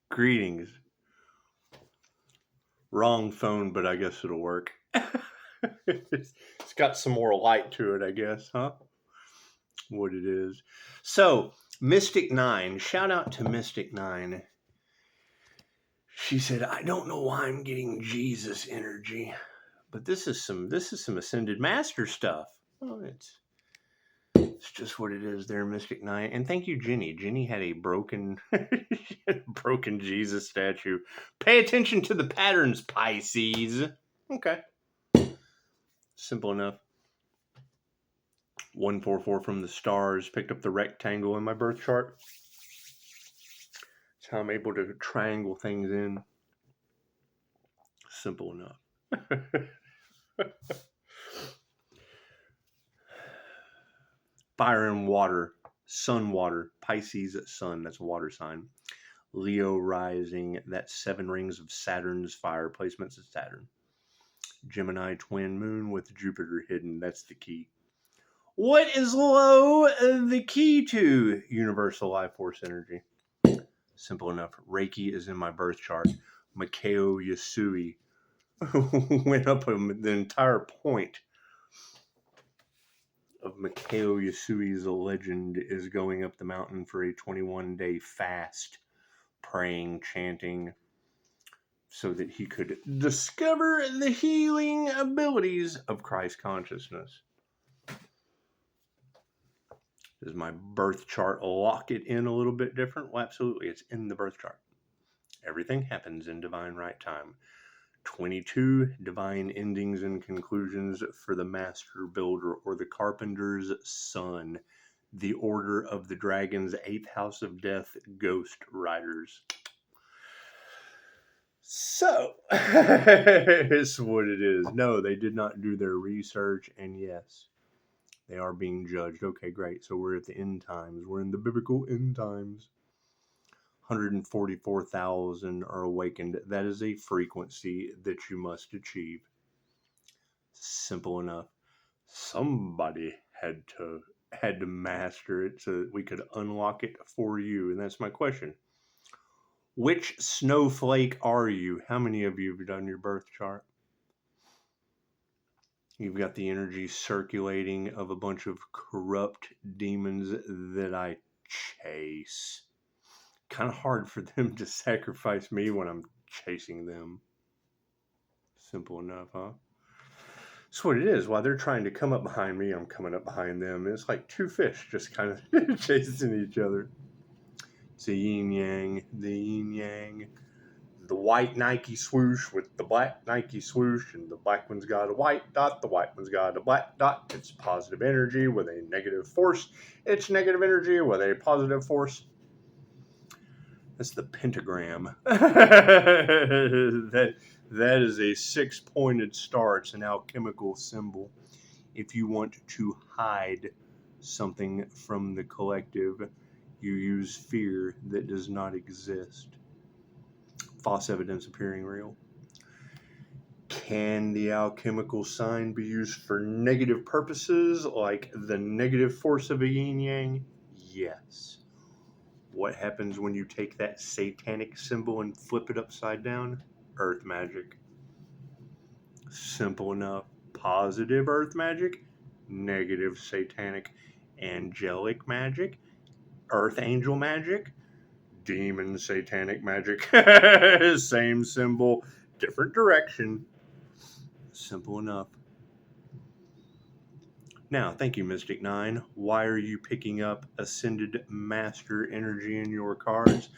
Greetings. Wrong phone, but I guess it'll work. It's got some more light to it, I guess, huh? What it is. So, Mystic Nine, shout out to Mystic Nine. She said, I don't know why I'm getting Jesus energy, but this is some Ascended Master stuff. Oh, it's just what it is there, Mystic Knight. And thank you, Jenny. Jenny had a broken broken Jesus statue. Pay attention to the patterns, Pisces. Okay. Simple enough. 144 from the stars. Picked up the rectangle in my birth chart. That's how I'm able to triangle things in. Simple enough. Fire and water. Sun water. Pisces sun. That's a water sign. Leo rising. That's 7 rings of Saturn's fire. Placements of Saturn. Gemini twin moon with Jupiter hidden. That's the key. What is low? The key to universal life force energy. Simple enough. Reiki is in my birth chart. Mikao Yasui went up the entire point of Mikao Yasui's legend is going up the mountain for a 21-day fast, praying, chanting, so that he could discover the healing abilities of Christ consciousness. Does my birth chart lock it in a little bit different? Well, absolutely. It's in the birth chart. Everything happens in divine right time. 22 divine endings and conclusions for the master builder or the carpenter's son. The order of the dragon's 8th house of death, ghost riders. So, it's what it is. No, they did not do their research, and yes, they are being judged. Okay, great. So we're at the end times. We're in the biblical end times. 144,000 are awakened. That is a frequency that you must achieve. Simple enough. Somebody had to master it so that we could unlock it for you. And that's my question. Which snowflake are you? How many of you have done your birth chart? You've got the energy circulating of a bunch of corrupt demons that I chase. Kind of hard for them to sacrifice me when I'm chasing them. Simple enough, huh? That's what it is. While they're trying to come up behind me, I'm coming up behind them. It's like two fish just kind of chasing each other. It's a yin yang, the yin yang. The white Nike swoosh with the black Nike swoosh, and the black one's got a white dot, the white one's got a black dot. It's positive energy with a negative force. It's negative energy with a positive force. That's the pentagram. that is a 6-pointed star. It's an alchemical symbol. If you want to hide something from the collective, you use fear that does not exist. False evidence appearing real. Can the alchemical sign be used for negative purposes, like the negative force of a yin-yang? Yes. What happens when you take that satanic symbol and flip it upside down? Earth magic. Simple enough. Positive earth magic, negative satanic angelic magic, earth angel magic, demon satanic magic. Same symbol, different direction. Simple enough. Now, thank you, Mystic Nine. Why are you picking up Ascended Master energy in your cards?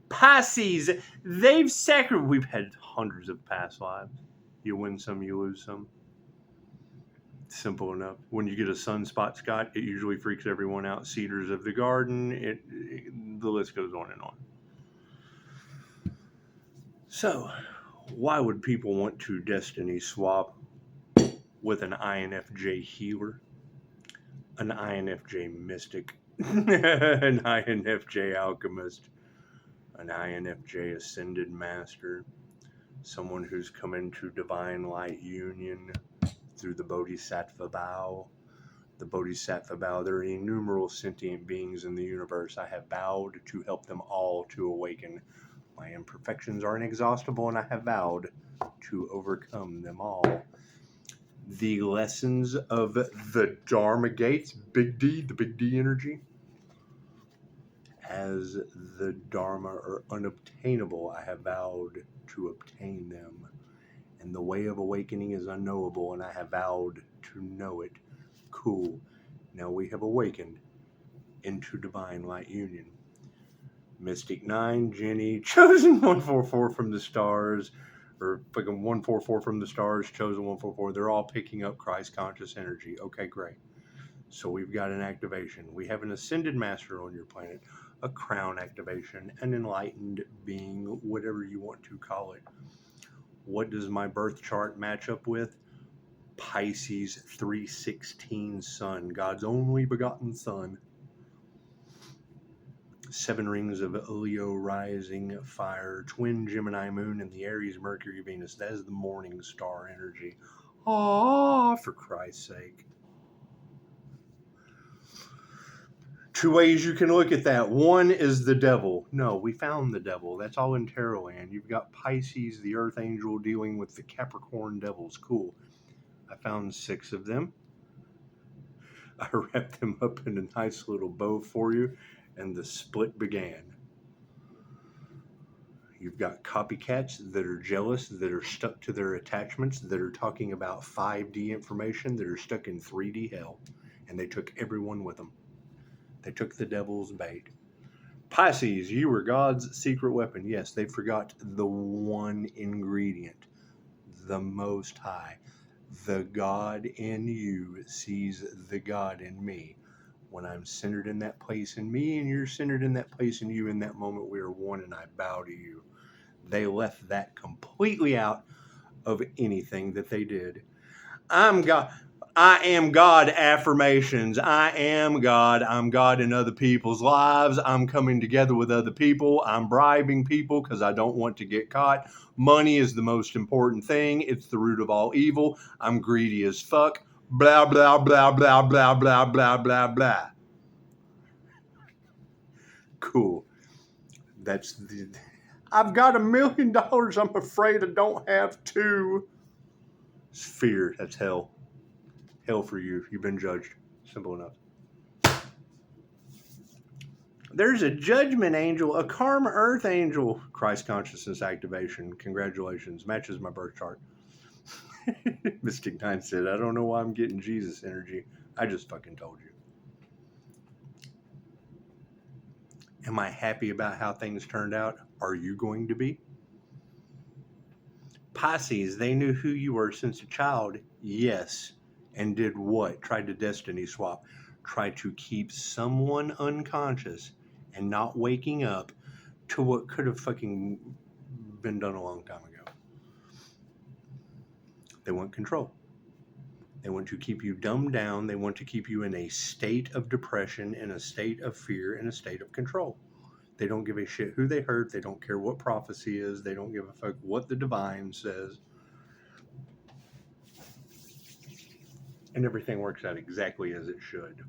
Pisces, they've sacrificed. We've had hundreds of past lives. You win some, you lose some. Simple enough. When you get a sunspot, Scott, it usually freaks everyone out. Cedars of the garden, the list goes on and on. So, why would people want to destiny swap with an INFJ healer, an INFJ mystic, an INFJ alchemist, an INFJ ascended master, someone who's come into divine light union through the Bodhisattva vow? The Bodhisattva vow, there are innumerable sentient beings in the universe. I have vowed to help them all to awaken My imperfections are inexhaustible, and I have vowed to overcome them all. The lessons of the Dharma gates, big D, the big D energy. As the Dharma are unobtainable, I have vowed to obtain them. And the way of awakening is unknowable, and I have vowed to know it. Cool. Now we have awakened into divine light union. Mystic 9, Jenny, chosen 144 from the stars, or fucking 144 from the stars, chosen 144. They're all picking up Christ conscious energy. Okay, great. So we've got an activation. We have an ascended master on your planet, a crown activation, an enlightened being, whatever you want to call it. What does my birth chart match up with? Pisces 316 sun, God's only begotten son. 7 rings of Leo rising fire, twin Gemini moon, and the Aries Mercury Venus. That is the morning star energy. Ah, for Christ's sake. 2 ways you can look at that. One is the devil. No, we found the devil. That's all in Tarot land. You've got Pisces, the earth angel, dealing with the Capricorn devils. Cool. I found 6 of them. I wrapped them up in a nice little bow for you, and the split began. You've got copycats that are jealous, that are stuck to their attachments, that are talking about 5D information, that are stuck in 3D hell, and they took everyone with them. They took the devil's bait. Pisces, you were God's secret weapon. Yes, they forgot the one ingredient, the Most High. The God in you sees the God in me. When I'm centered in that place in me, and you're centered in that place in you, in that moment we are one, and I bow to you. They left that completely out of anything that they did. I'm God. I am God affirmations. I am God. I'm God in other people's lives. I'm coming together with other people. I'm bribing people because I don't want to get caught. Money is the most important thing. It's the root of all evil. I'm greedy as fuck. Blah, blah, blah, blah, blah, blah, blah, blah, blah. Cool. That's the... I've got $1 million. I'm afraid I don't have 2. It's fear. That's hell. Hell for you. You've been judged. Simple enough. There's a judgment angel, a karma earth angel. Christ consciousness activation. Congratulations. Matches my birth chart. Mystic 9 said, I don't know why I'm getting Jesus energy. I just fucking told you. Am I happy about how things turned out? Are you going to be? Pisces, they knew who you were since a child. Yes. And did what? Tried to destiny swap. Tried to keep someone unconscious and not waking up to what could have fucking been done a long time ago. They want control. They want to keep you dumbed down. They want to keep you in a state of depression, in a state of fear, in a state of control. They don't give a shit who they hurt. They don't care what prophecy is. They don't give a fuck what the divine says. And everything works out exactly as it should.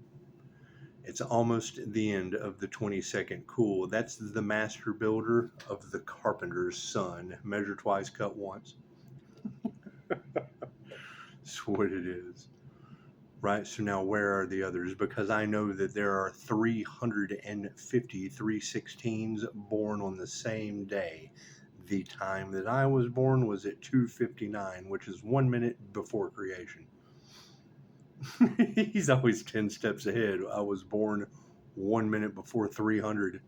It's almost the end of the 22nd. Cool. That's the master builder of the carpenter's son. Measure twice, cut once. That's what it is. Right, so now where are the others? Because I know that there are 350 316s born on the same day. The time that I was born was at 2:59, which is 1 minute before creation. He's always 10 steps ahead. I was born 1 minute before 300.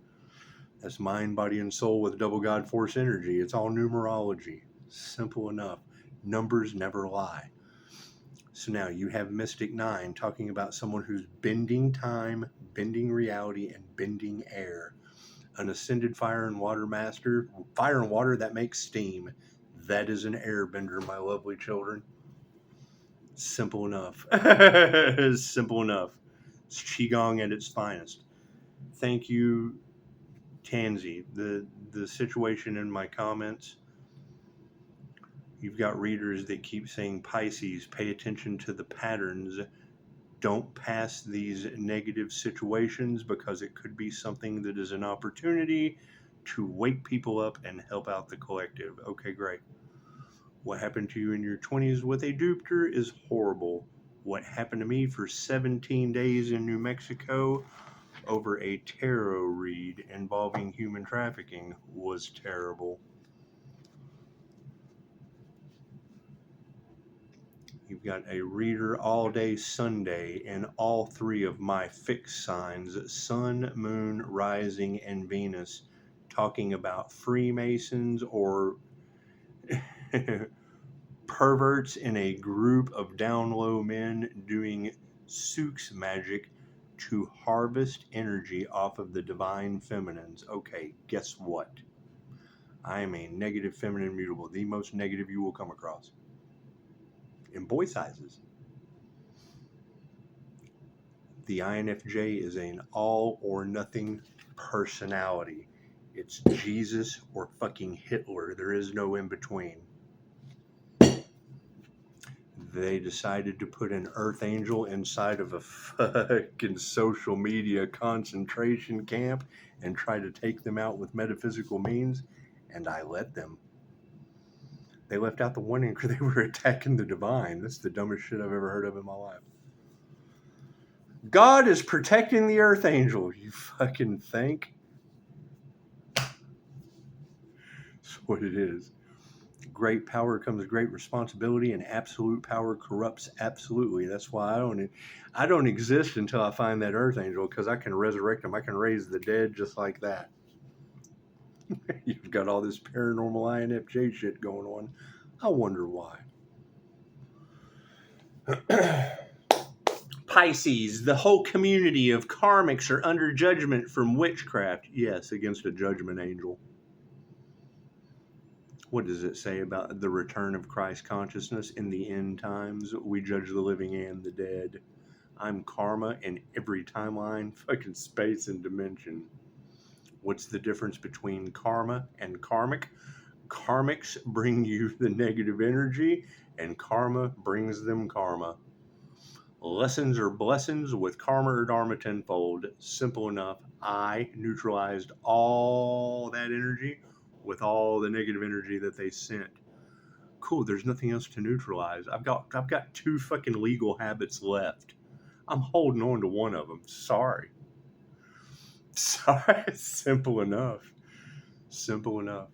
That's mind, body, and soul with double God force energy. It's all numerology. Simple enough. Numbers never lie. So now you have Mystic 9 talking about someone who's bending time, bending reality, and bending air. An ascended fire and water master. Fire and water, that makes steam. That is an airbender, my lovely children. Simple enough. Simple enough. It's Qigong at its finest. Thank you, Tansy. The situation in my comments, you've got readers that keep saying, Pisces, pay attention to the patterns. Don't pass these negative situations because it could be something that is an opportunity to wake people up and help out the collective. Okay, great. What happened to you in your 20s with a Jupiter is horrible. What happened to me for 17 days in New Mexico over a tarot read involving human trafficking was terrible. You've got a reader all day Sunday in all three of my fixed signs, Sun, Moon, Rising, and Venus, talking about Freemasons or perverts in a group of down low men doing Suk's magic to harvest energy off of the divine feminines. Okay, guess what? I am a negative feminine mutable, the most negative you will come across. In boy sizes. The INFJ is an all or nothing personality. It's Jesus or fucking Hitler. There is no in between. They decided to put an Earth Angel inside of a fucking social media concentration camp and try to take them out with metaphysical means, and I let them. They left out the one because they were attacking the divine. That's the dumbest shit I've ever heard of in my life. God is protecting the Earth Angel, you fucking think? That's what it is. Great power comes great responsibility, and absolute power corrupts absolutely. That's why I don't exist until I find that Earth Angel, because I can resurrect them. I can raise the dead just like that. You've got all this paranormal INFJ shit going on. I wonder why. Pisces, the whole community of karmics are under judgment from witchcraft. Yes, against a judgment angel. What does it say about the return of Christ consciousness in the end times? We judge the living and the dead. I'm karma in every timeline, fucking space and dimension. What's the difference between karma and karmic? Karmics bring you the negative energy, and karma brings them karma. Lessons are blessings with karma or dharma tenfold. Simple enough. I neutralized all that energy with all the negative energy that they sent. Cool, there's nothing else to neutralize. I've got 2 fucking legal habits left. I'm holding on to one of them. Sorry. Simple enough. Simple enough.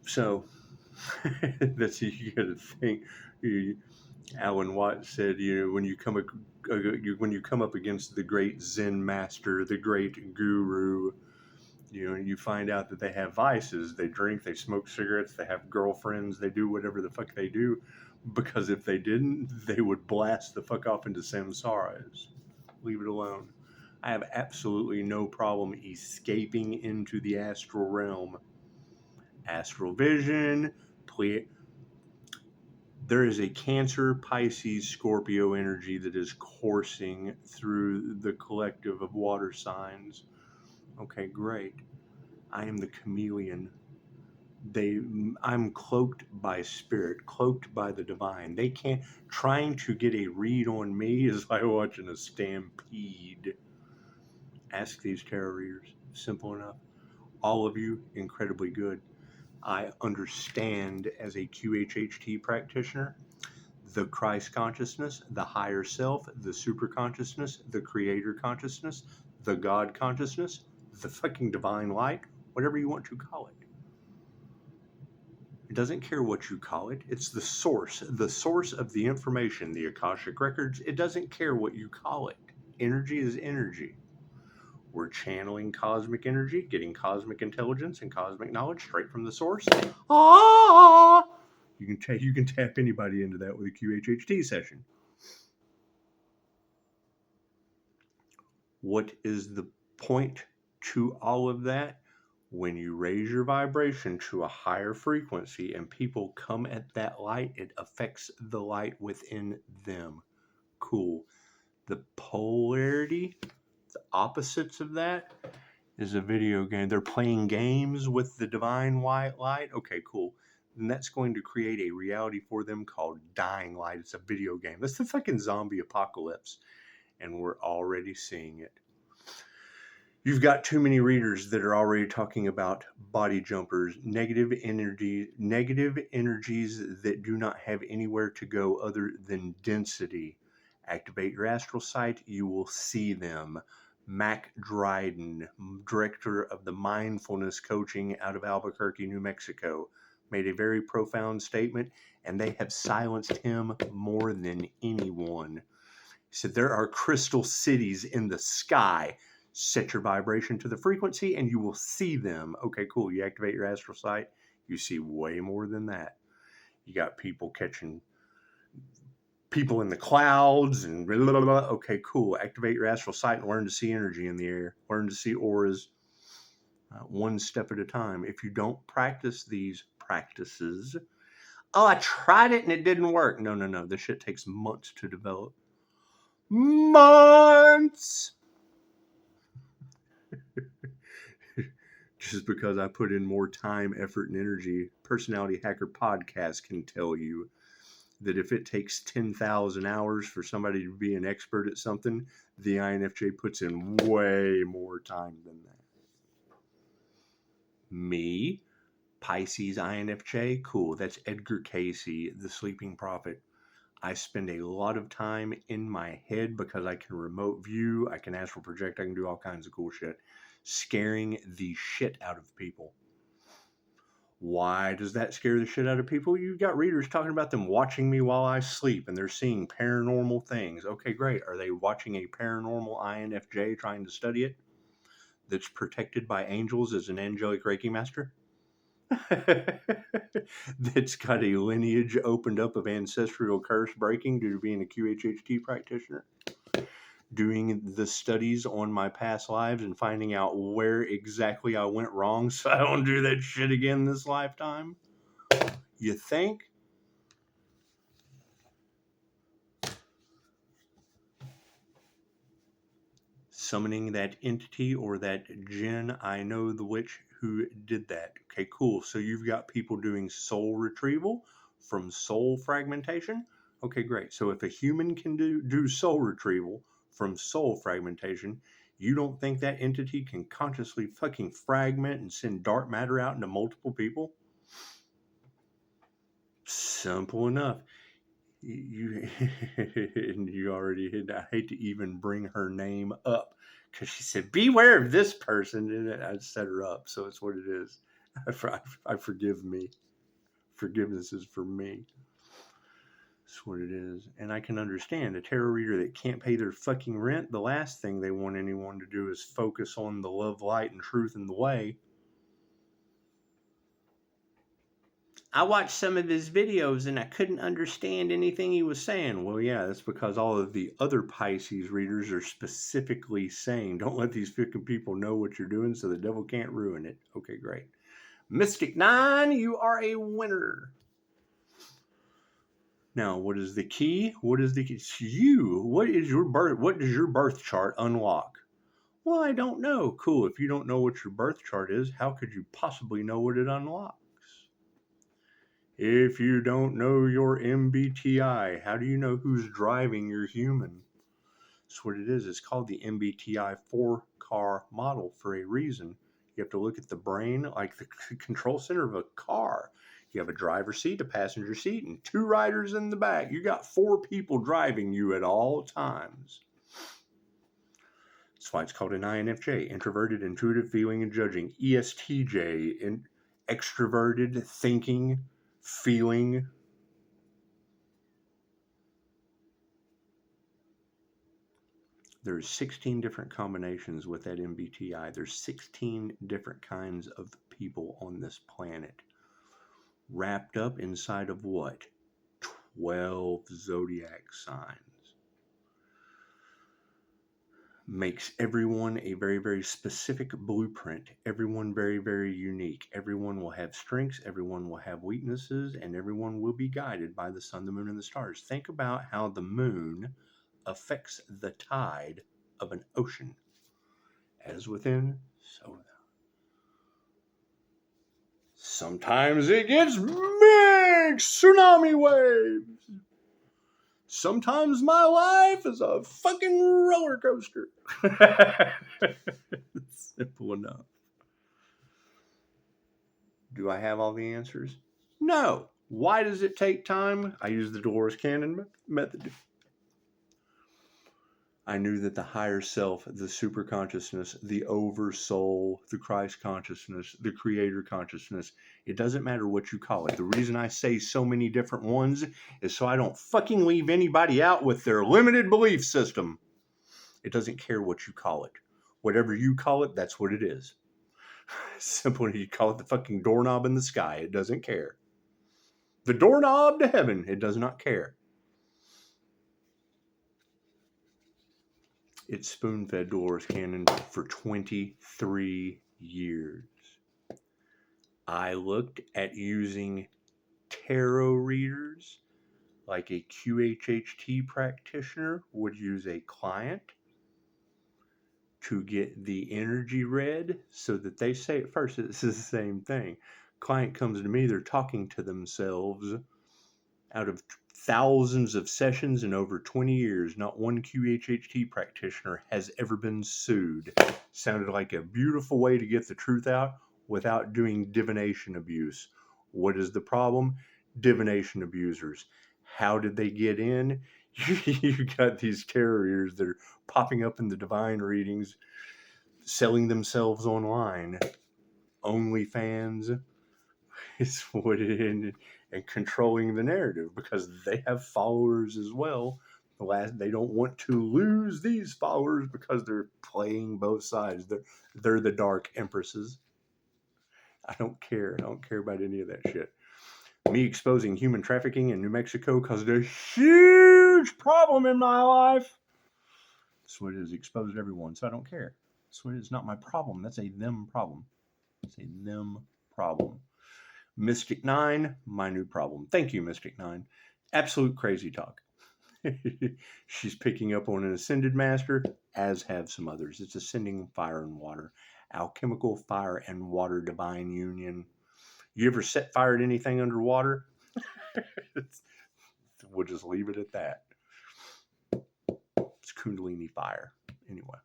So that's, you gotta think. Alan Watts said, when you come up against the great Zen master, the great guru, you find out that they have vices. They drink, they smoke cigarettes, they have girlfriends, they do whatever the fuck they do, because if they didn't, they would blast the fuck off into samsaras. Leave it alone. I have absolutely no problem escaping into the astral realm. Astral vision, there is a Cancer, Pisces, Scorpio energy that is coursing through the collective of water signs. Okay, great. I am the chameleon. I'm cloaked by spirit, cloaked by the divine. They can't. Trying to get a read on me is like watching a stampede. Ask these tarot readers. Simple enough. All of you, incredibly good. I understand as a QHHT practitioner the Christ consciousness, the higher self, the super consciousness, the creator consciousness, the God consciousness, the fucking divine light, whatever you want to call it. It doesn't care what you call it. It's the source of the information, the Akashic Records. It doesn't care what you call it. Energy is energy. We're channeling cosmic energy, getting cosmic intelligence and cosmic knowledge straight from the source. You can tap anybody into that with a QHHT session. What is the point to all of that? When you raise your vibration to a higher frequency and people come at that light, it affects the light within them. Cool. The polarity, the opposites of that, is a video game. They're playing games with the divine white light. Okay, cool. And that's going to create a reality for them called Dying Light. It's a video game. That's the fucking zombie apocalypse. And we're already seeing it. You've got too many readers that are already talking about body jumpers, negative energies that do not have anywhere to go other than density. Activate your astral sight, you will see them. Mac Dryden, director of the mindfulness coaching out of Albuquerque, New Mexico, made a very profound statement, and they have silenced him more than anyone. He said, there are crystal cities in the sky. Set your vibration to the frequency and you will see them. Okay, cool. You activate your astral sight, you see way more than that. You got people catching people in the clouds and blah, blah, blah. Okay, cool. Activate your astral sight and learn to see energy in the air. Learn to see auras one step at a time. If you don't practice these practices, oh, I tried it and it didn't work. No. This shit takes months to develop. Months! Just because I put in more time, effort, and energy, Personality Hacker Podcast can tell you that if it takes 10,000 hours for somebody to be an expert at something, the INFJ puts in way more time than that. Me, Pisces INFJ, cool. That's Edgar Casey, the Sleeping Prophet. I spend a lot of time in my head because I can remote view, I can astral project, I can do all kinds of cool shit, scaring the shit out of people. Why does that scare the shit out of people? You've got readers talking about them watching me while I sleep and they're seeing paranormal things. Okay, great. Are they watching a paranormal INFJ trying to study it that's protected by angels as an angelic Reiki master? That's got a lineage opened up of ancestral curse breaking due to being a QHHT practitioner, doing the studies on my past lives and finding out where exactly I went wrong so I don't do that shit again this lifetime. You think? Summoning that entity or that jinn, I know the witch who did that. Okay, cool. So you've got people doing soul retrieval from soul fragmentation. Okay, great. So if a human can do soul retrieval from soul fragmentation, you don't think that entity can consciously fucking fragment and send dark matter out into multiple people? Simple enough. You and you already hit. I hate to even bring her name up because she said, "Beware of this person," and I set her up. So it's what it is. I forgive me. Forgiveness is for me. That's what it is. And I can understand a tarot reader that can't pay their fucking rent. The last thing they want anyone to do is focus on the love, light, and truth in the way. I watched some of his videos and I couldn't understand anything he was saying. Well, yeah, that's because all of the other Pisces readers are specifically saying, don't let these fucking people know what you're doing so the devil can't ruin it. Okay, great. Mystic 9, you are a winner. Now, what is the key? What is the key? It's you. What does your birth chart unlock? Well, I don't know. Cool. If you don't know what your birth chart is, how could you possibly know what it unlocks? If you don't know your MBTI, how do you know who's driving your human? That's what it is. It's called the MBTI 4-car model for a reason. You have to look at the brain like the control center of a car. You have a driver's seat, a passenger seat, and 2 riders in the back. You got 4 people driving you at all times. That's why it's called an INFJ, introverted, intuitive, feeling, and judging. ESTJ, extroverted, thinking, feeling. There's 16 different combinations with that MBTI. There's 16 different kinds of people on this planet. Wrapped up inside of what? 12 zodiac signs. Makes everyone a very, very specific blueprint. Everyone very, very unique. Everyone will have strengths, everyone will have weaknesses, and everyone will be guided by the sun, the moon, and the stars. Think about how the moon affects the tide of an ocean. As within, so without. Sometimes it gets big tsunami waves. Sometimes my life is a fucking roller coaster. It's simple enough. Do I have all the answers? No. Why does it take time? I use the Dolores Cannon method. I knew that the higher self, the super consciousness, the oversoul, the Christ consciousness, the creator consciousness, it doesn't matter what you call it. The reason I say so many different ones is so I don't fucking leave anybody out with their limited belief system. It doesn't care what you call it. Whatever you call it, that's what it is. Simply, you call it the fucking doorknob in the sky. It doesn't care. The doorknob to heaven. It does not care. It spoon-fed Dolores Cannon for 23 years. I looked at using tarot readers like a QHHT practitioner would use a client to get the energy read so that they say it first. This is the same thing. Client comes to me, they're talking to themselves. Out of thousands of sessions in over 20 years, not one QHHT practitioner has ever been sued. Sounded like a beautiful way to get the truth out without doing divination abuse. What is the problem? Divination abusers. How did they get in? You got these tarot readers that are popping up in the divine readings, selling themselves online. OnlyFans is what it is, and controlling the narrative because they have followers as well. They don't want to lose these followers because they're playing both sides. They're the dark empresses. I don't care. I don't care about any of that shit. Me exposing human trafficking in New Mexico caused a huge problem in my life. That's what it is. Exposed everyone, so I don't care. That's what it is. Not my problem. That's a them problem. It's a them problem. Mystic 9, my new problem. Thank you, Mystic 9. Absolute crazy talk. She's picking up on an ascended master, as have some others. It's ascending fire and water. Alchemical fire and water divine union. You ever set fire to anything underwater? We'll just leave it at that. It's Kundalini fire. Anyway.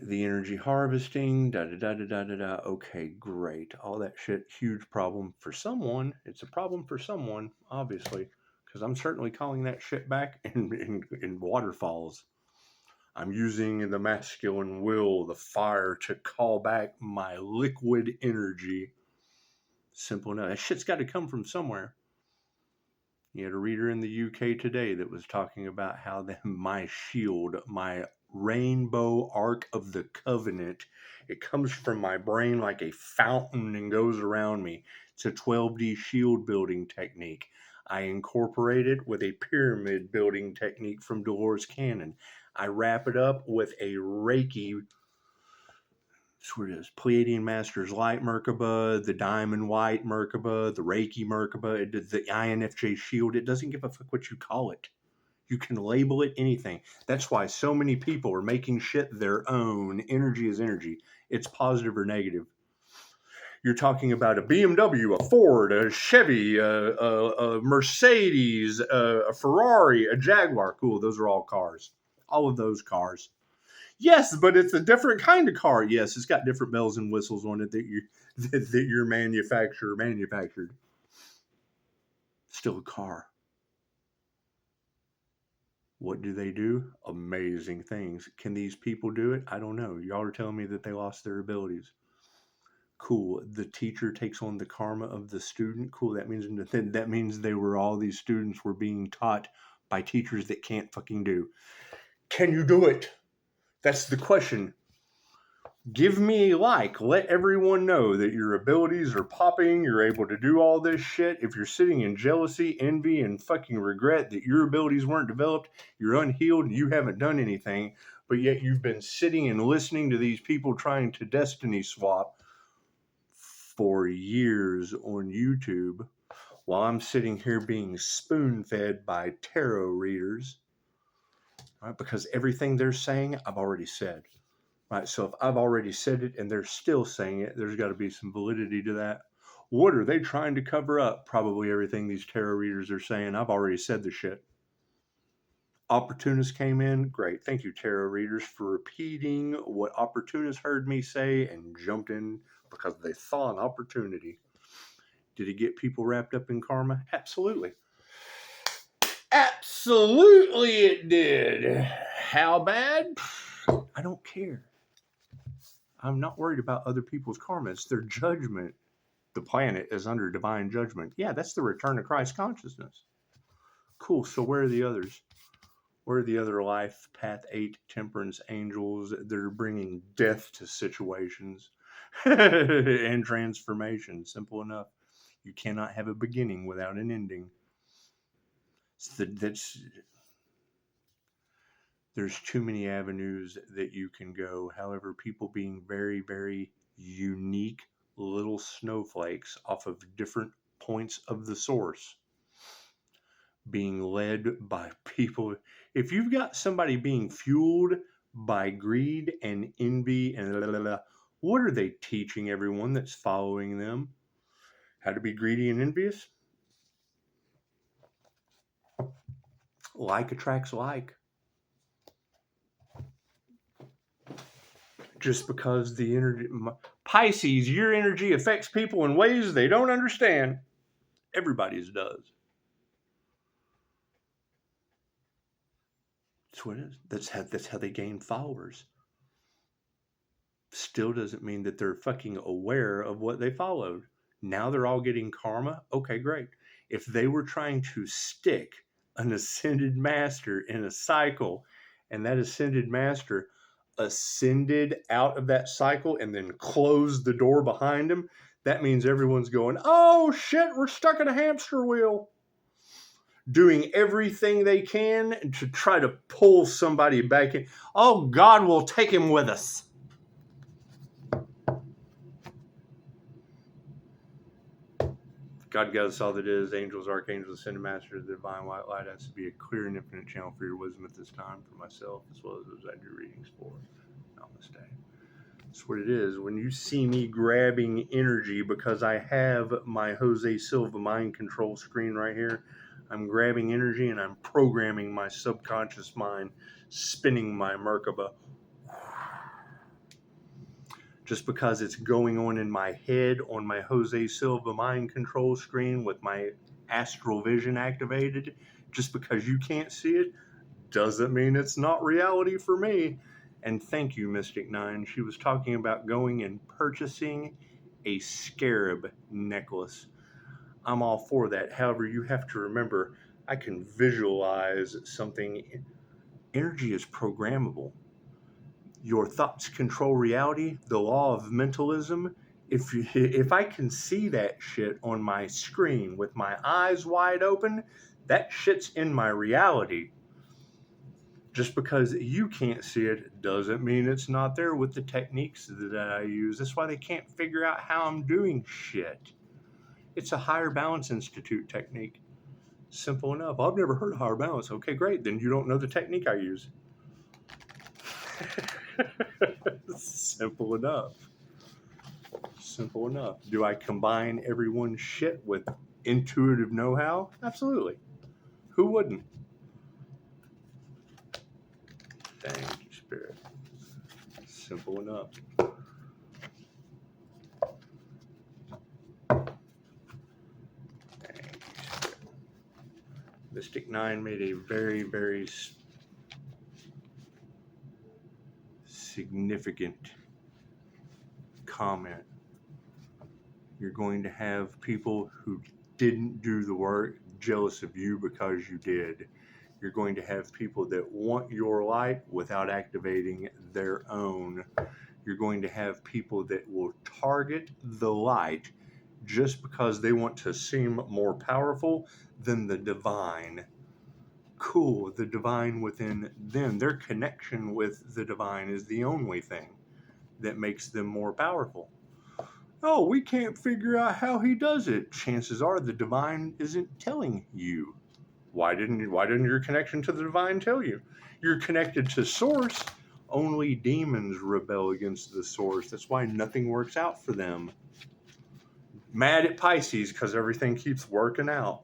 The energy harvesting, da-da-da-da-da-da. Okay, great. All that shit, huge problem for someone. It's a problem for someone, obviously, because I'm certainly calling that shit back in waterfalls. I'm using the masculine will, the fire, to call back my liquid energy. Simple enough. That shit's got to come from somewhere. You had a reader in the UK today that was talking about how my shield, my rainbow arc of the covenant, it comes from my brain like a fountain and goes around me. It's a 12D shield building technique. I incorporate it with a pyramid building technique from Dolores Cannon. I wrap it up with a Reiki, that's what it is, Pleiadian Masters Light Merkaba, the Diamond White Merkaba, the Reiki Merkaba, the INFJ shield. It doesn't give a fuck what you call it. You can label it anything. That's why so many people are making shit their own. Energy is energy. It's positive or negative. You're talking about a BMW, a Ford, a Chevy, a Mercedes, a Ferrari, a Jaguar. Cool, those are all cars. All of those cars. Yes, but it's a different kind of car. Yes, it's got different bells and whistles on it that your manufacturer manufactured. Still a car. What do? Amazing things. Can these people do it? I don't know. Y'all are telling me that they lost their abilities. Cool. The teacher takes on the karma of the student. Cool. That means all these students were being taught by teachers that can't fucking do. Can you do it? That's the question. Give me a like. Let everyone know that your abilities are popping. You're able to do all this shit. If you're sitting in jealousy, envy, and fucking regret that your abilities weren't developed, you're unhealed, and you haven't done anything, but yet you've been sitting and listening to these people trying to destiny swap for years on YouTube while I'm sitting here being spoon-fed by tarot readers, right? Because everything they're saying, I've already said. Right, so if I've already said it and they're still saying it, there's got to be some validity to that. What are they trying to cover up? Probably everything these tarot readers are saying. I've already said the shit. Opportunists came in. Great. Thank you, tarot readers, for repeating what opportunists heard me say and jumped in because they saw an opportunity. Did it get people wrapped up in karma? Absolutely. Absolutely it did. How bad? I don't care. I'm not worried about other people's karma. It's their judgment. The planet is under divine judgment. Yeah, that's the return of Christ consciousness. Cool. So where are the others? Where are the other life, path 8, temperance angels that are bringing death to situations and transformation? Simple enough. You cannot have a beginning without an ending. There's too many avenues that you can go. However, people being very, very unique little snowflakes off of different points of the source, being led by people. If you've got somebody being fueled by greed and envy and blah, blah, blah, what are they teaching everyone that's following them? How to be greedy and envious? Like attracts like. Just because the energy, Pisces, your energy affects people in ways they don't understand. Everybody's does. That's what it is. That's how they gain followers. Still doesn't mean that they're fucking aware of what they followed. Now they're all getting karma. Okay, great. If they were trying to stick an ascended master in a cycle, and that ascended master ascended out of that cycle and then closed the door behind him, that means everyone's going, oh shit, we're stuck in a hamster wheel. Doing everything they can to try to pull somebody back in. Oh, God will take him with us. God guides us all that is, angels, archangels, ascended masters, the divine white light has to be a clear and infinite channel for your wisdom at this time, for myself, as well as those I do readings for. Namaste. That's what it is. When you see me grabbing energy, because I have my Jose Silva mind control screen right here, I'm grabbing energy and I'm programming my subconscious mind, spinning my Merkaba. Just because it's going on in my head on my Jose Silva mind control screen with my astral vision activated, just because you can't see it, doesn't mean it's not reality for me. And thank you, Mystic Nine. She was talking about going and purchasing a scarab necklace. I'm all for that. However, you have to remember, I can visualize something. Energy is programmable. Your thoughts control reality, the law of mentalism. If I can see that shit on my screen with my eyes wide open, that shit's in my reality. Just because you can't see it doesn't mean it's not there with the techniques that I use. That's why they can't figure out how I'm doing shit. It's a Higher Balance Institute technique. Simple enough. I've never heard of Higher Balance. Okay, great. Then you don't know the technique I use. Simple enough. Simple enough. Do I combine everyone's shit with intuitive know-how? Absolutely. Who wouldn't? Thank you, Spirit. Simple enough. Thank you, Spirit. Mystic Nine made a very, very significant comment. You're going to have people who didn't do the work jealous of you because you did. You're going to have people that want your light without activating their own. You're going to have people that will target the light just because they want to seem more powerful than the divine. Cool, the divine within them. Their connection with the divine is the only thing that makes them more powerful. Oh, we can't figure out how he does it. Chances are the divine isn't telling you. Why didn't your connection to the divine tell you? You're connected to source. Only demons rebel against the source. That's why nothing works out for them. Mad at Pisces because everything keeps working out.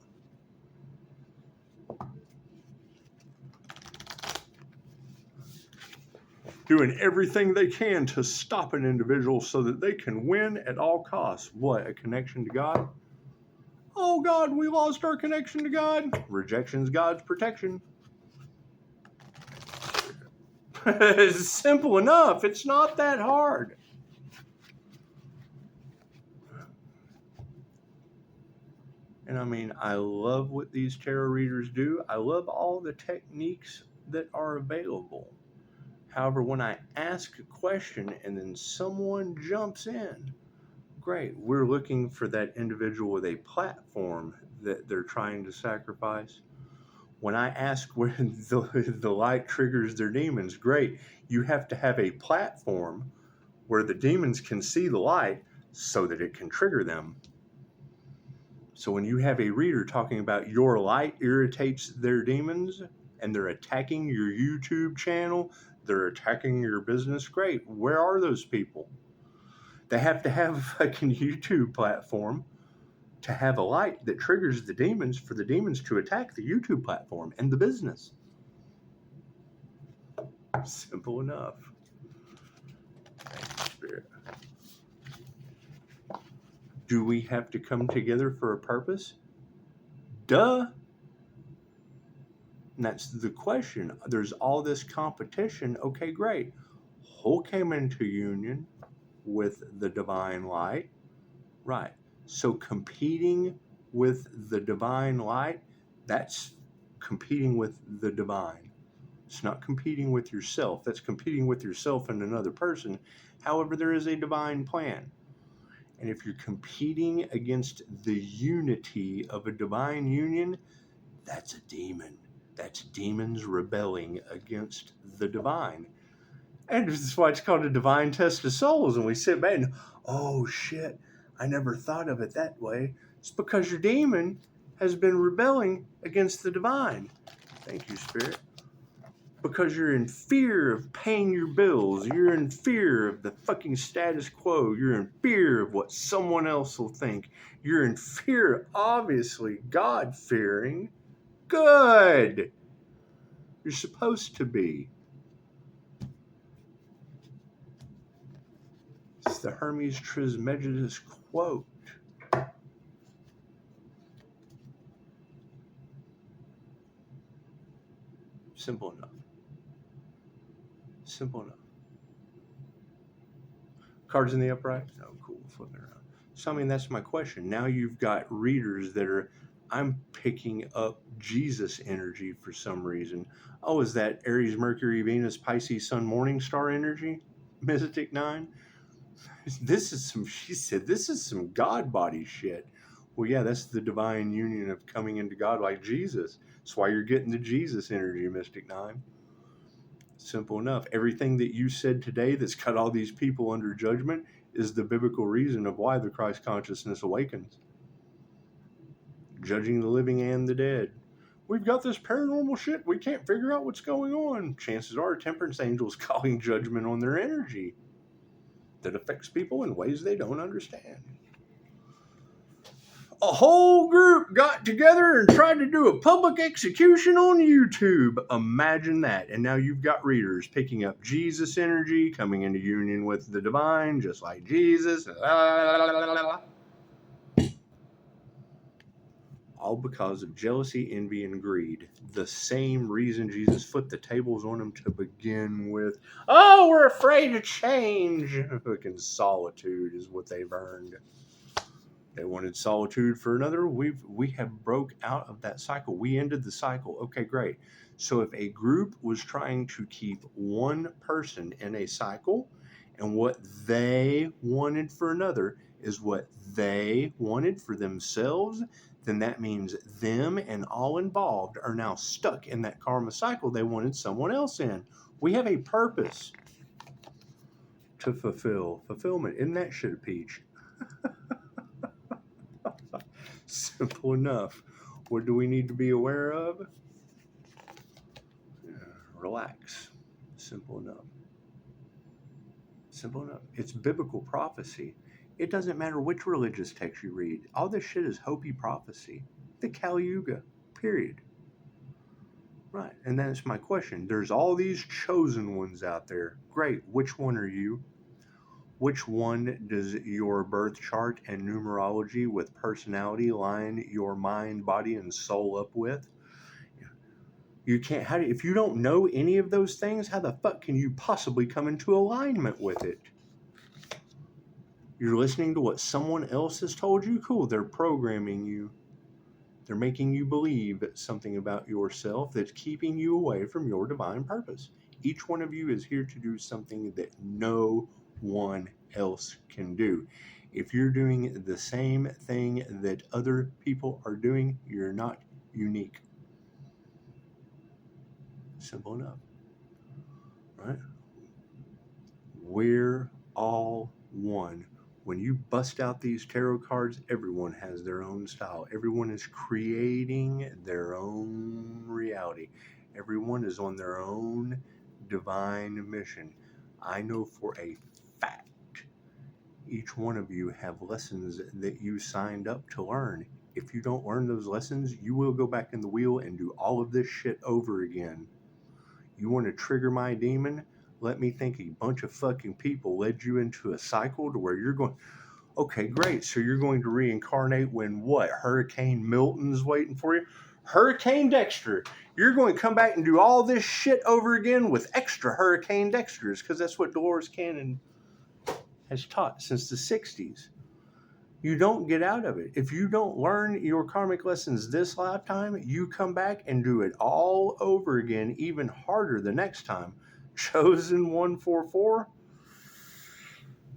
doing everything they can to stop an individual so that they can win at all costs. What, a connection to God? Oh God, we lost our connection to God. Rejection's God's protection. It's simple enough. It's not that hard. And I mean, I love what these tarot readers do. I love all the techniques that are available. However, when I ask a question and then someone jumps in, great, we're looking for that individual with a platform that they're trying to sacrifice. When I ask when the light triggers their demons, great, you have to have a platform where the demons can see the light so that it can trigger them. So when you have a reader talking about your light irritates their demons and they're attacking your YouTube channel, they're attacking your business, great. Where are those people? They have to have a fucking YouTube platform to have a light that triggers the demons for the demons to attack the YouTube platform and the business. Simple enough. Thank you, Spirit. Do we have to come together for a purpose? Duh. And that's the question. There's all this competition. Okay, great. Who came into union with the divine light? Right. So competing with the divine light, that's competing with the divine. It's not competing with yourself. That's competing with yourself and another person. However, there is a divine plan. And if you're competing against the unity of a divine union, that's a demon. That's demons rebelling against the divine. And this is why it's called a divine test of souls. And we sit back and, oh shit, I never thought of it that way. It's because your demon has been rebelling against the divine. Thank you, Spirit. Because you're in fear of paying your bills. You're in fear of the fucking status quo. You're in fear of what someone else will think. You're in fear, obviously, God-fearing. Good. You're supposed to be. It's the Hermes Trismegistus quote. Simple enough. Simple enough. Cards in the upright? Oh, cool. Flipping around. So, I mean, that's my question. Now you've got readers that are, I'm picking up Jesus energy for some reason. Oh, is that Aries, Mercury, Venus, Pisces, Sun, Morning Star energy? Mystic 9? This is some, she said, this is some God body shit. Well, yeah, that's the divine union of coming into God like Jesus. That's why you're getting the Jesus energy, Mystic 9. Simple enough. Everything that you said today that's got all these people under judgment is the biblical reason of why the Christ consciousness awakens. Judging the living and the dead. We've got this paranormal shit. We can't figure out what's going on. Chances are temperance angels calling judgment on their energy that affects people in ways they don't understand. A whole group got together and tried to do a public execution on YouTube. Imagine that. And now you've got readers picking up Jesus energy, coming into union with the divine, just like Jesus. All because of jealousy, envy, and greed. The same reason Jesus flipped the tables on them to begin with. Oh, we're afraid to change. Fucking solitude is what they've earned. They wanted solitude for another. We have broke out of that cycle. We ended the cycle. Okay, great. So if a group was trying to keep one person in a cycle, and what they wanted for another is what they wanted for themselves, then that means them and all involved are now stuck in that karma cycle they wanted someone else in. We have a purpose to fulfill. Fulfillment. Isn't that shit a peach? Simple enough. What do we need to be aware of? Relax. Simple enough. Simple enough. It's biblical prophecy. It doesn't matter which religious text you read. All this shit is Hopi prophecy. The Kali Yuga. Period. Right. And that's my question. There's all these chosen ones out there. Great. Which one are you? Which one does your birth chart and numerology with personality line your mind, body, and soul up with? You can't, if you don't know any of those things, how the fuck can you possibly come into alignment with it? You're listening to what someone else has told you? Cool. They're programming you. They're making you believe something about yourself that's keeping you away from your divine purpose. Each one of you is here to do something that no one else can do. If you're doing the same thing that other people are doing, you're not unique. Simple enough, right? We're all one. When you bust out these tarot cards, everyone has their own style. Everyone is creating their own reality. Everyone is on their own divine mission. I know for a fact each one of you have lessons that you signed up to learn. If you don't learn those lessons, you will go back in the wheel and do all of this shit over again. You want to trigger my demon? Let me think a bunch of fucking people led you into a cycle to where you're going, okay, great. So you're going to reincarnate when what? Hurricane Milton's waiting for you? Hurricane Dexter. You're going to come back and do all this shit over again with extra Hurricane Dexters, because that's what Dolores Cannon has taught since the 60s. You don't get out of it. If you don't learn your karmic lessons this lifetime, you come back and do it all over again, even harder the next time. Chosen 144.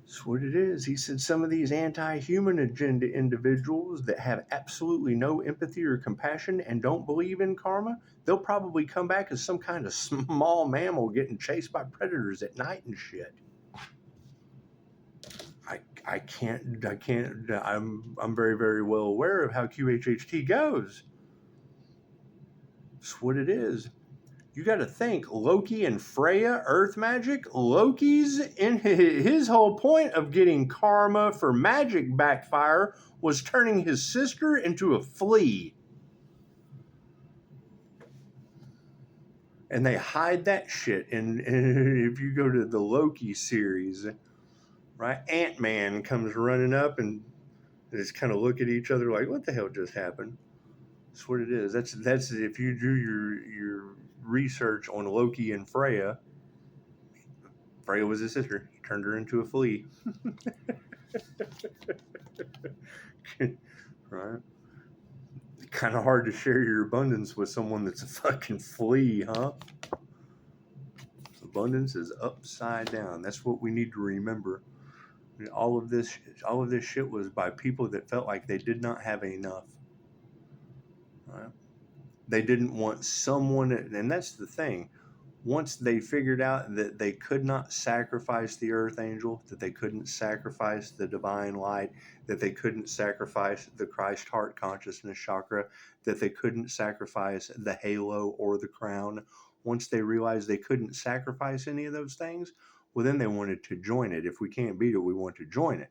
That's what it is. He said some of these anti-human agenda individuals that have absolutely no empathy or compassion and don't believe in karma, they'll probably come back as some kind of small mammal getting chased by predators at night and shit. I'm very, very well aware of how QHHT goes. That's what it is. You got to think, Loki and Freya, Earth magic. Loki's, in his whole point of getting karma for magic backfire was turning his sister into a flea. And they hide that shit. And if you go to the Loki series, right, Ant-Man comes running up and just kind of look at each other like, what the hell just happened? That's what it is. That's if you do your research on Loki and Freya. Freya was his sister. He turned her into a flea. Right? Kind of hard to share your abundance with someone that's a fucking flea, huh? Abundance is upside down. That's what we need to remember. All of this shit was by people that felt like they did not have enough. Right? They didn't want someone, and that's the thing. Once they figured out that they could not sacrifice the earth angel, that they couldn't sacrifice the divine light, that they couldn't sacrifice the Christ heart consciousness chakra, that they couldn't sacrifice the halo or the crown, once they realized they couldn't sacrifice any of those things, well, then they wanted to join it. If we can't beat it, we want to join it.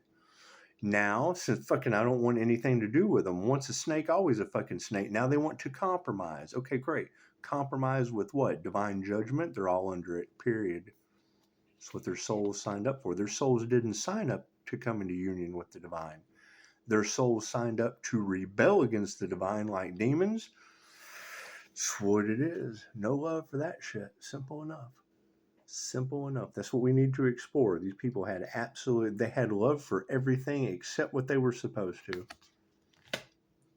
Now, since fucking I don't want anything to do with them. Once a snake, always a fucking snake. Now they want to compromise. Okay, great. Compromise with what? Divine judgment? They're all under it, period. That's what their souls signed up for. Their souls didn't sign up to come into union with the divine. Their souls signed up to rebel against the divine like demons. That's what it is. No love for that shit. Simple enough. Simple enough. That's what we need to explore. These people had they had love for everything except what they were supposed to.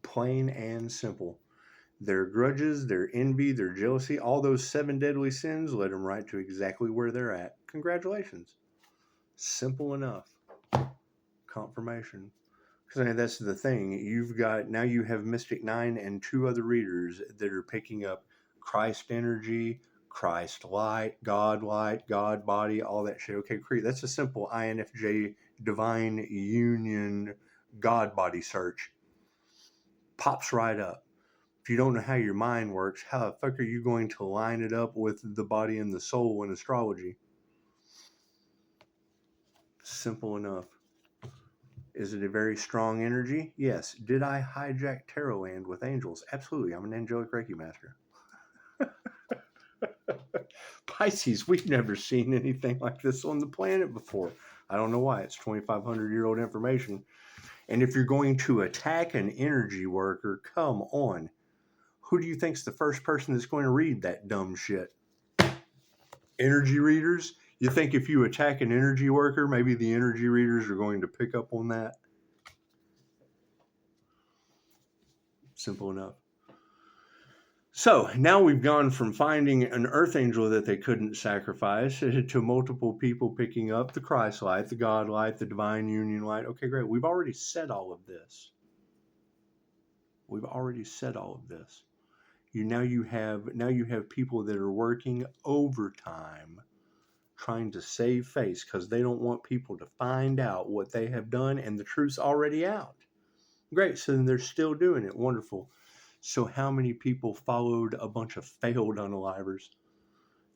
Plain and simple. Their grudges, their envy, their jealousy, all those 7 deadly sins led them right to exactly where they're at. Congratulations. Simple enough. Confirmation. Because that's the thing. Now you have Mystic 9 and 2 other readers that are picking up Christ energy, Christ light, God body, all that shit. Okay, great. That's a simple INFJ divine union God body search. Pops right up. If you don't know how your mind works, how the fuck are you going to line it up with the body and the soul in astrology? Simple enough. Is it a very strong energy? Yes. Did I hijack Tarot Land with angels? Absolutely. I'm an angelic Reiki master. Pisces, we've never seen anything like this on the planet before. I don't know why. It's 2,500-year-old information. And if you're going to attack an energy worker, come on. Who do you think's the first person that's going to read that dumb shit? Energy readers? You think if you attack an energy worker, maybe the energy readers are going to pick up on that? Simple enough. So now we've gone from finding an earth angel that they couldn't sacrifice to multiple people picking up the Christ light, the God light, the divine union light. Okay, great. We've already said all of this. Now you have people that are working overtime trying to save face because they don't want people to find out what they have done, and the truth's already out. Great. So then they're still doing it. Wonderful. So how many people followed a bunch of failed unalivers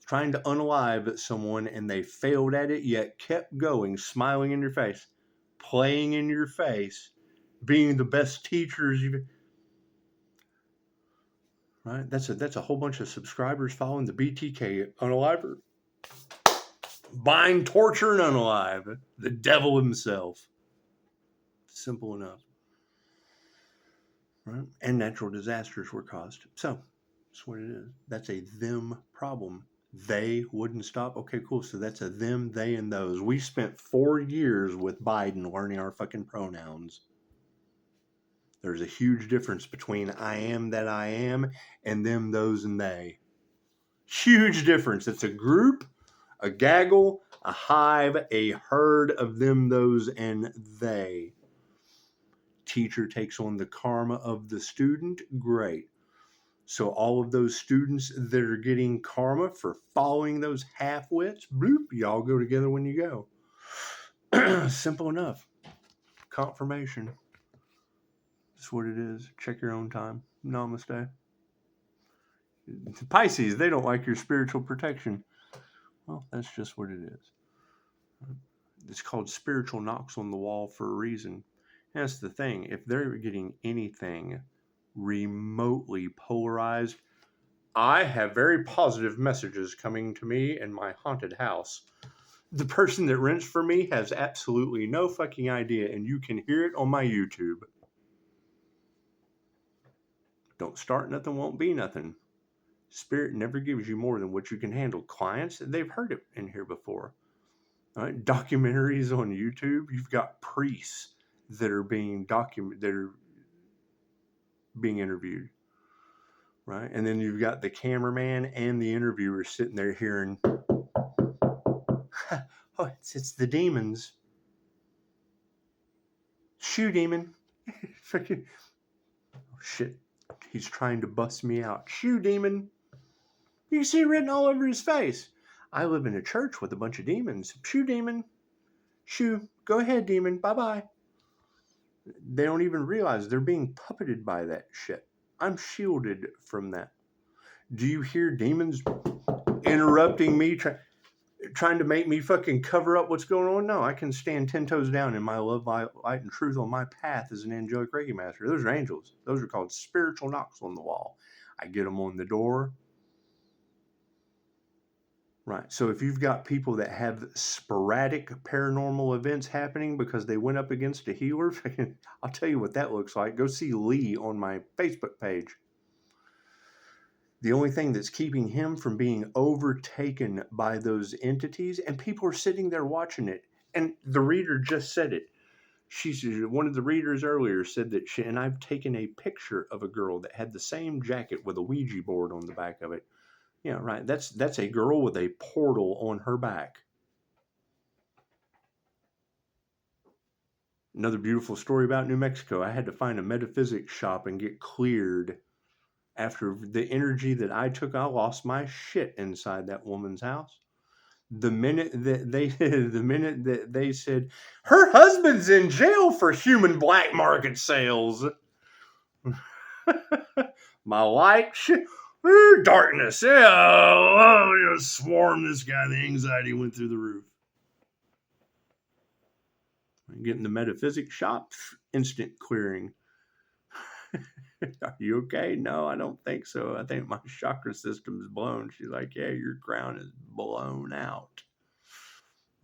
trying to unalive someone, and they failed at it, yet kept going, smiling in your face, playing in your face, being the best teachers you've... Right? That's a whole bunch of subscribers following the BTK unaliver. Bind, torture, and unalive. The devil himself. Simple enough. Right? And natural disasters were caused. So, that's what it is. That's a them problem. They wouldn't stop. Okay, cool. So that's a them, they, and those. We spent 4 years with Biden learning our fucking pronouns. There's a huge difference between I am that I am and them, those, and they. Huge difference. It's a group, a gaggle, a hive, a herd of them, those, and they. Teacher takes on the karma of the student. Great. So all of those students that are getting karma for following those half-wits, bloop, y'all go together when you go. Simple enough. Confirmation. That's what it is. Check your own time. Namaste. Pisces, they don't like your spiritual protection. Well, that's just what it is. It's called spiritual knocks on the wall for a reason. And that's the thing. If they're getting anything remotely polarized, I have very positive messages coming to me in my haunted house. The person that rents for me has absolutely no fucking idea, and you can hear it on my YouTube. Don't start nothing, won't be nothing. Spirit never gives you more than what you can handle. Clients, they've heard it in here before. All right? Documentaries on YouTube, you've got priests that are being interviewed. Right? And then you've got the cameraman and the interviewer sitting there hearing, oh, it's the demons. Shoo, demon. Freaking, oh, shit. He's trying to bust me out. Shoo, demon. You can see it written all over his face. I live in a church with a bunch of demons. Shoo, demon. Shoo. Go ahead, demon. Bye-bye. They don't even realize they're being puppeted by that shit. I'm shielded from that. Do you hear demons interrupting me, trying to make me fucking cover up what's going on? No, I can stand 10 toes down in my love, light, and truth on my path as an angelic Reiki master. Those are angels. Those are called spiritual knocks on the wall. I get them on the door. Right. So if you've got people that have sporadic paranormal events happening because they went up against a healer, I'll tell you what that looks like. Go see Lee on my Facebook page. The only thing that's keeping him from being overtaken by those entities, and people are sitting there watching it, and the reader just said it. One of the readers earlier said that and I've taken a picture of a girl that had the same jacket with a Ouija board on the back of it. Yeah, right. That's a girl with a portal on her back. Another beautiful story about New Mexico. I had to find a metaphysics shop and get cleared. After the energy that I took, I lost my shit inside that woman's house. The minute that they said her husband's in jail for human black market sales, my light, darkness, just swarm this guy. The anxiety went through the roof. Getting the metaphysics shop, instant clearing. Are you okay? No, I don't think so. I think my chakra system is blown. She's like, yeah, your crown is blown out.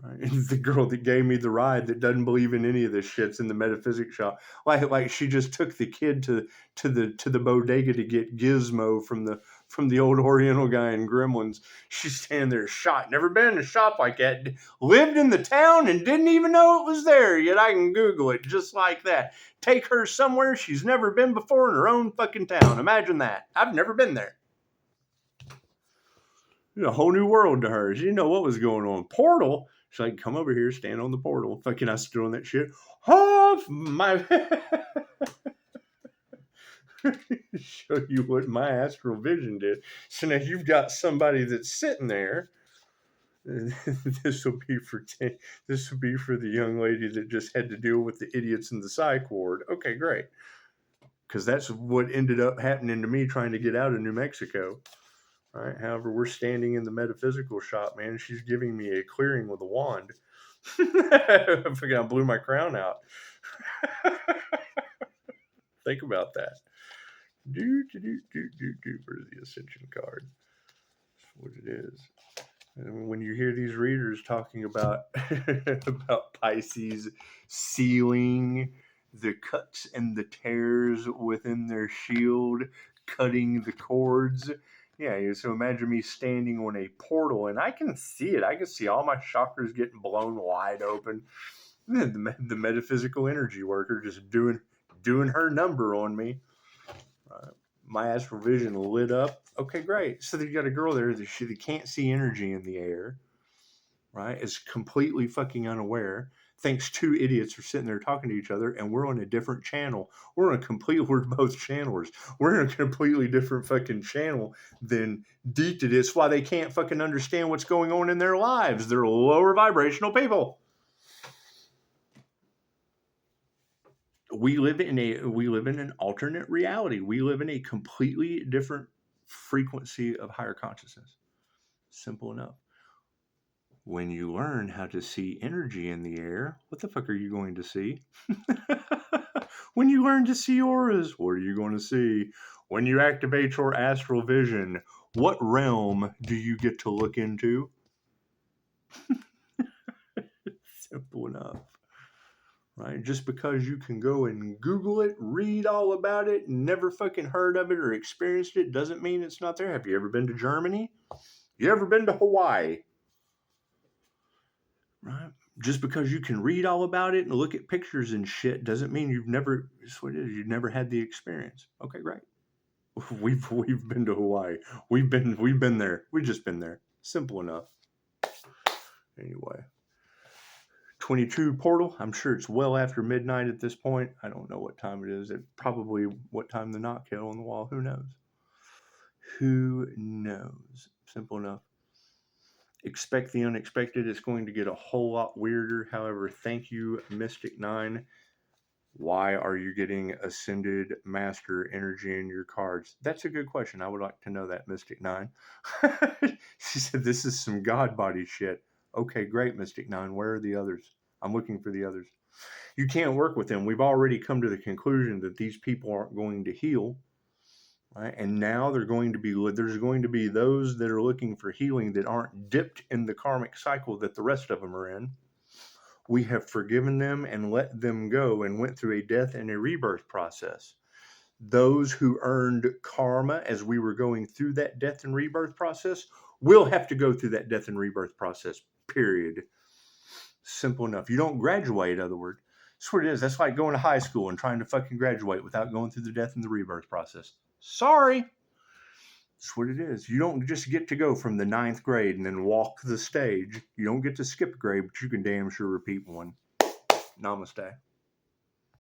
Right? And the girl that gave me the ride that doesn't believe in any of this shit's in the metaphysics shop. Like she just took the kid to the bodega to get Gizmo from the old Oriental guy in Gremlins. She's standing there shocked. Never been in a shop like that. Lived in the town and didn't even know it was there. Yet I can Google it just like that. Take her somewhere she's never been before in her own fucking town. Imagine that. I've never been there. A whole new world to her. She didn't know what was going on. Portal. She's like, come over here, stand on the portal. Fucking, I stood on that shit. Oh, my. Show you what my astral vision did. So now you've got somebody that's sitting there. This will be for the young lady that just had to deal with the idiots in the psych ward. Okay, great. Because that's what ended up happening to me trying to get out of New Mexico. All right. However, we're standing in the metaphysical shop, man. She's giving me a clearing with a wand. I forgot I blew my crown out. Think about that. Where's the Ascension card? That's what it is. And when you hear these readers talking about about Pisces sealing the cuts and the tears within their shield, cutting the cords. Yeah, so imagine me standing on a portal, and I can see it. I can see all my chakras getting blown wide open. The metaphysical energy worker just doing her number on me. My astral vision lit up. Okay, great. So you got a girl there that can't see energy in the air, right? Is completely fucking unaware. Thinks two idiots are sitting there talking to each other, and we're on a different channel. We're both channelers. We're in a completely different fucking channel than Deet it is. Why they can't fucking understand what's going on in their lives. They're lower vibrational people. We live in an alternate reality. We live in a completely different frequency of higher consciousness. Simple enough. When you learn how to see energy in the air, what the fuck are you going to see? When you learn to see auras, what are you going to see? When you activate your astral vision, what realm do you get to look into? Simple enough. Right? Just because you can go and Google it, read all about it, never fucking heard of it or experienced it, doesn't mean it's not there. Have you ever been to Germany? You ever been to Hawaii? Right? Just because you can read all about it and look at pictures and shit doesn't mean you've never had the experience. Okay, great. We've been to Hawaii. We've been there. We've just been there. Simple enough. Anyway. 22 portal. I'm sure it's well after midnight at this point. I don't know what time it is. It probably what time the knock hit on the wall. Who knows? Who knows? Simple enough. Expect the unexpected. It's going to get a whole lot weirder. However, thank you, Mystic 9. Why are you getting Ascended Master energy in your cards? That's a good question. I would like to know that, Mystic 9. She said, this is some God body shit. Okay, great, Mystic 9. Where are the others? I'm looking for the others. You can't work with them. We've already come to the conclusion that these people aren't going to heal. Right? And now there's going to be those that are looking for healing that aren't dipped in the karmic cycle that the rest of them are in. We have forgiven them and let them go and went through a death and a rebirth process. Those who earned karma as we were going through that death and rebirth process will have to go through that death and rebirth process, period. Simple enough. You don't graduate, in other words. That's what it is. That's like going to high school and trying to fucking graduate without going through the death and the rebirth process. Sorry. That's what it is. You don't just get to go from the 9th grade and then walk the stage. You don't get to skip a grade, but you can damn sure repeat one. Namaste.